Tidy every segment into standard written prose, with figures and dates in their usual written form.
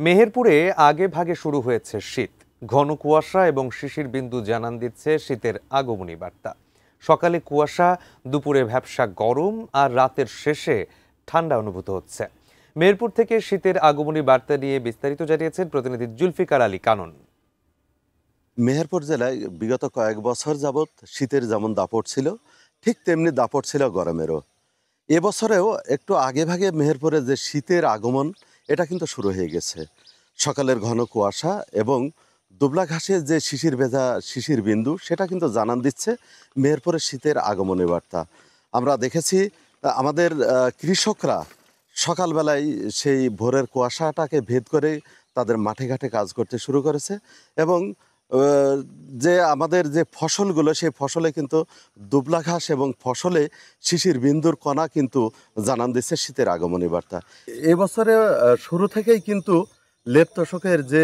মেহেরপুরে আগে ভাগে শুরু হয়েছে শীত। ঘন কুয়াশা এবং শিশির বিন্দু জানান দিচ্ছে শীতের আগমনী বার্তা। সকালে কুয়াশা, দুপুরে ভ্যাপসা গরম আর রাতের শেষে ঠান্ডা অনুভূত হচ্ছে। মেহেরপুর থেকে শীতের আগমনী বার্তা নিয়ে বিস্তারিত জানিয়েছেন প্রতিনিধি জুলফিকার আলী কানন। মেহেরপুর জেলায় বিগত কয়েক বছর যাবৎ শীতের যেমন দাপট ছিল, ঠিক তেমনি দাপট ছিল গরমেরও। এবছরেও একটু আগেভাগে মেহেরপুরে যে শীতের আগমন, এটা কিন্তু শুরু হয়ে গেছে। সকালের ঘন কুয়াশা এবং দুবলা ঘাসে যে শিশির ভেজা শিশির বিন্দু, সেটা কিন্তু জানান দিচ্ছে মেহেরপুরের শীতের আগমনী বার্তা। আমরা দেখেছি আমাদের কৃষকরা সকালবেলায় সেই ভোরের কুয়াশাটাকে ভেদ করে তাদের মাঠে ঘাটে কাজ করতে শুরু করেছে এবং যে আমাদের যে ফসলগুলো, সেই ফসলে কিন্তু দুবলা ঘাস এবং ফসলে শিশির বিন্দুর কণা কিন্তু জানান দিচ্ছে শীতের আগমনী বার্তা। এবছরে শুরু থেকেই কিন্তু লেপ তোশকের যে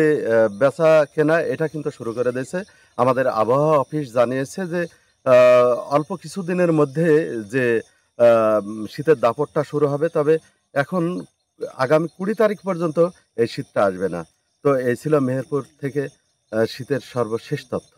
বেচা কেনা, এটা কিন্তু শুরু করে দিয়েছে। আমাদের আবহাওয়া অফিস জানিয়েছে যে অল্প কিছুদিনের মধ্যে যে শীতের দাপটটা শুরু হবে, তবে এখন আগামী 20 তারিখ পর্যন্ত এই শীতটা আসবে না। তো এই ছিল মেহেরপুর থেকে শীতের সর্বশেষ তথ্য।